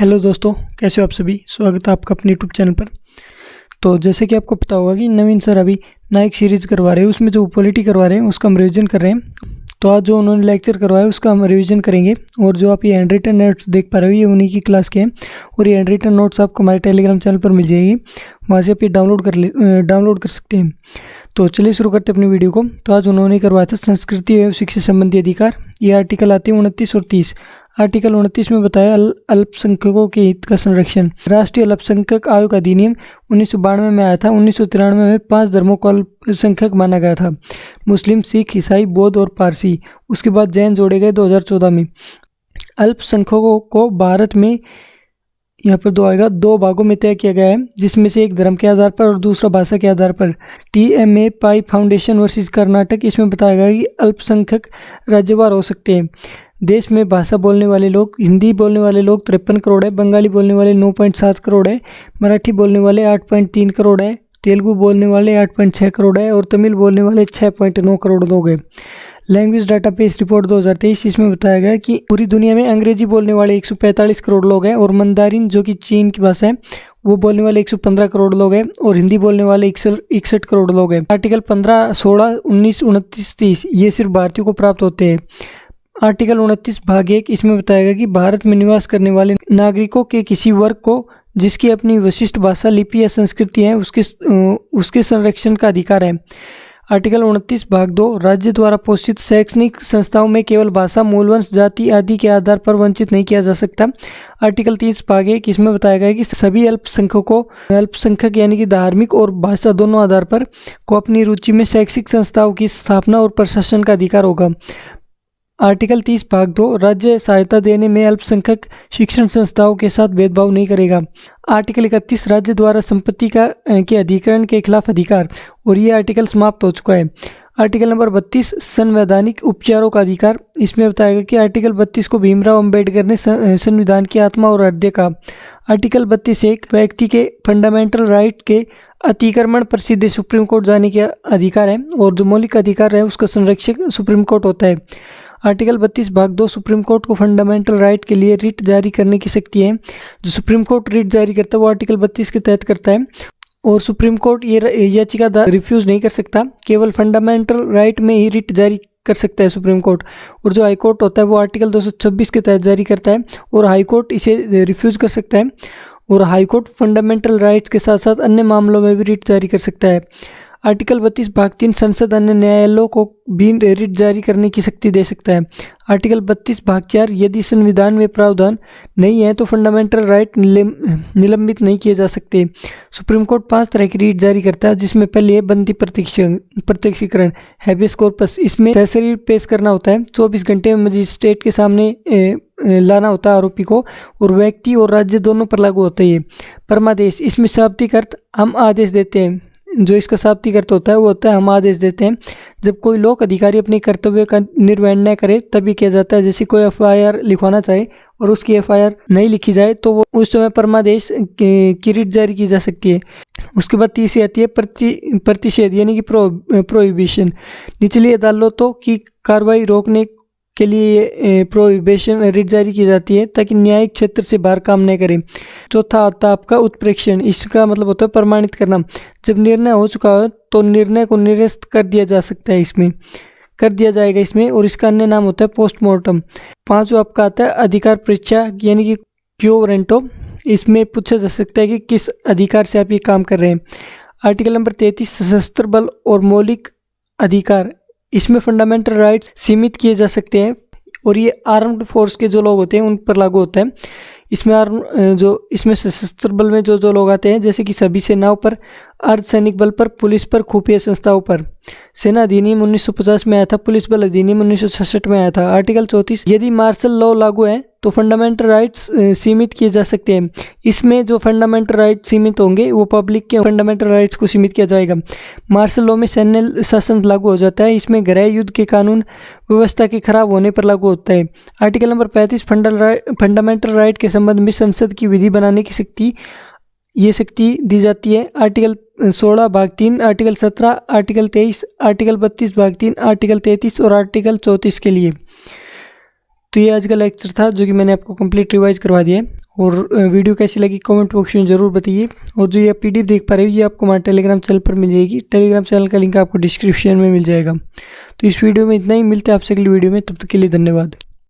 Hello दोस्तों, कैसे हो आप सभी। स्वागत है आपका अपने यूट्यूब चैनल पर। तो जैसे कि आपको पता होगा कि नवीन सर अभी नया एक सीरीज़ करवा रहे हैं, उसमें जो पॉलिटी करवा रहे हैं उसका हम रिवीजन कर रहे हैं। तो आज जो उन्होंने लेक्चर करवाया उसका हम रिवीजन करेंगे। और जो आप ये हैंड रिटन नोट्स देख पा रहे हो ये उन्हीं की क्लास के हैं। और ये हैंड रिटन नोट्स आपको हमारे टेलीग्राम चैनल पर मिल जाएगी, वहाँ से आप ये डाउनलोड कर सकते हैं। तो चलिए शुरू करते हैं अपनी वीडियो को। तो आज उन्होंने करवाया था संस्कृति एवं शिक्षा संबंधी अधिकार। ये आर्टिकल आते हैं 29 और 30। आर्टिकल 29 में बताया अल्पसंख्यकों के हित का संरक्षण। राष्ट्रीय अल्पसंख्यक आयोग अधिनियम 1992 में आया था। 1993 में 5 धर्मों को अल्पसंख्यक माना गया था: मुस्लिम, सिख, ईसाई, बौद्ध और पारसी। उसके बाद जैन जोड़े गए 2014 में। अल्पसंख्यकों को भारत में यहाँ पर दो भागों में तय किया गया है, जिसमें से एक धर्म के आधार पर और दूसरा भाषा के आधार पर। TMA पाई फाउंडेशन वर्सेस कर्नाटक, इसमें बताया गया कि अल्पसंख्यक राज्यवार हो सकते हैं। देश में भाषा बोलने वाले लोग, हिंदी बोलने वाले लोग 53 करोड़ है, बंगाली बोलने वाले 9.7 करोड़ है, मराठी बोलने वाले 8.3 करोड़ है, तेलुगु बोलने वाले 8.6 करोड़ है और तमिल बोलने वाले 6.9 करोड़ लोग हैं। लैंग्वेज डाटाबेस रिपोर्ट 2023, इसमें बताया गया कि पूरी दुनिया में अंग्रेजी बोलने वाले 145 करोड़ लोग हैं और मंदारिन जो कि चीन की भाषा है वो बोलने वाले 115 करोड़ लोग हैं और हिंदी बोलने वाले 61 करोड़ लोग हैं। आर्टिकल 15, 16, 19, 29, 30 ये सिर्फ भारतीयों को प्राप्त होते हैं। आर्टिकल 29 भाग 1, इसमें बताया गया कि भारत में निवास करने वाले नागरिकों के किसी वर्ग को जिसकी अपनी विशिष्ट भाषा, लिपि या संस्कृति है उसके संरक्षण का अधिकार है। आर्टिकल 29 भाग 2, राज्य द्वारा पोषित शैक्षणिक संस्थाओं में केवल भाषा, मूलवंश, जाति आदि के आधार पर वंचित नहीं किया जा सकता। आर्टिकल 30 भाग 1, इसमें बताया गया है कि सभी अल्पसंख्यक यानी कि धार्मिक और भाषा दोनों आधार पर को अपनी रुचि में शैक्षिक संस्थाओं की स्थापना और प्रशासन का अधिकार होगा। आर्टिकल 30 भाग 2, राज्य सहायता देने में अल्पसंख्यक शिक्षण संस्थाओं के साथ भेदभाव नहीं करेगा। आर्टिकल 31, राज्य द्वारा संपत्ति के अधिग्रहण के खिलाफ अधिकार, और ये आर्टिकल समाप्त हो चुका है। आर्टिकल नंबर 32, संवैधानिक उपचारों का अधिकार, इसमें बताया गया कि आर्टिकल 32 को भीमराव अंबेडकर ने संविधान की आत्मा और हृदय कहा। आर्टिकल 32(1), व्यक्ति के फंडामेंटल राइट के अतिक्रमण पर सीधे सुप्रीम कोर्ट जाने के अधिकार है और जो मौलिक अधिकार है उसका संरक्षक सुप्रीम कोर्ट होता है। आर्टिकल 32 भाग 2, सुप्रीम कोर्ट को फंडामेंटल राइट के लिए रिट जारी करने की शक्ति है। जो सुप्रीम कोर्ट रिट जारी करता है वो आर्टिकल 32 के तहत करता है और सुप्रीम कोर्ट ये याचिका रिफ्यूज नहीं कर सकता, केवल फंडामेंटल राइट में ही रिट जारी कर सकता है सुप्रीम कोर्ट। और जो हाई कोर्ट होता है वो आर्टिकल 226 के तहत जारी करता है और हाई कोर्ट इसे रिफ्यूज कर सकता है। और हाई कोर्ट फंडामेंटल राइट्स के साथ साथ अन्य मामलों में भी रिट जारी कर सकता है। आर्टिकल 32 भाग 3, संसद अन्य न्यायालयों को भी रिट जारी करने की शक्ति दे सकता है। आर्टिकल 32 भाग 4, यदि संविधान में प्रावधान नहीं है तो फंडामेंटल राइट निलंबित नहीं किए जा सकते। सुप्रीम कोर्ट 5 तरह की रिट जारी करता है, जिसमें पहले है बंदी प्रत्यक्षीकरण, हैबियस कॉर्पस। इसमें तहरीर पेश करना होता है, 24 घंटे में मजिस्ट्रेट के सामने लाना होता है आरोपी को, और व्यक्ति और राज्य दोनों पर लागू होता है। परमादेश, इसमें शाब्दिक अर्थ हम आदेश देते हैं। जो इसका शाब्दिक अर्थ होता है वो होता है हम आदेश देते हैं। जब कोई लोक अधिकारी अपने कर्तव्य का निर्वहन न करे तभी किया जाता है। जैसे कोई FIR लिखवाना चाहे और उसकी FIR नहीं लिखी जाए तो वो उस समय परमादेश की रिट जारी की जा सकती है। उसके बाद तीसरी आती है प्रतिषेध यानी कि प्रोहिबिशन। निचली अदालतों की कार्रवाई रोकने के लिए प्रोहिबिशन रिट जारी की जाती है ताकि न्यायिक क्षेत्र से बाहर काम न करें। चौथा आता है आपका उत्प्रेक्षण, इसका मतलब होता है प्रमाणित करना। जब निर्णय हो चुका हो तो निर्णय को निरस्त कर दिया जाएगा इसमें और इसका अन्य नाम होता है पोस्टमार्टम। पांचवा आपका आता है अधिकार परीक्षा यानी कि क्यो वारंटो। इसमें पूछा जा सकता है कि किस अधिकार से आप ये काम कर रहे हैं। आर्टिकल नंबर 33, सशस्त्र बल और मौलिक अधिकार, इसमें फंडामेंटल राइट्स सीमित किए जा सकते हैं और ये आर्म्ड फोर्स के जो लोग होते हैं उन पर लागू होता है। इसमें सशस्त्र बल में जो लोग आते हैं, जैसे कि सभी सेनाओं पर, अर्धसैनिक बल पर, पुलिस पर, खुफिया संस्थाओं पर। सेना अधिनियम 1950 में आया था, पुलिस बल अधिनियम 1966 में आया था। आर्टिकल 34, यदि मार्शल लॉ लागू है तो फंडामेंटल राइट्स सीमित किए जा सकते हैं। इसमें जो फंडामेंटल राइट सीमित होंगे वो पब्लिक के फंडामेंटल राइट्स को सीमित किया जाएगा। मार्शल लॉ में सैन्य शासन लागू हो जाता है। इसमें गृह युद्ध के कानून व्यवस्था के खराब होने पर लागू होता है। आर्टिकल नंबर 35, फंडामेंटल राइट के संबंध में संसद की विधि बनाने की शक्ति दी जाती है। आर्टिकल 16 भाग 3, आर्टिकल 17, आर्टिकल 23, आर्टिकल 32 भाग 3, आर्टिकल 33 और आर्टिकल 34 के लिए। तो ये आज का लेक्चर था जो कि मैंने आपको कंप्लीट रिवाइज करवा दिया है। और वीडियो कैसी लगी कमेंट बॉक्स में ज़रूर बताइए। और जो ये PDF देख पा रहे हो ये आपको हमारे टेलीग्राम चैनल पर मिल जाएगी। टेलीग्राम चैनल का लिंक आपको डिस्क्रिप्शन में मिल जाएगा। तो इस वीडियो में इतना ही, मिलते हैं आपसे अगली वीडियो में, तब तक के लिए धन्यवाद।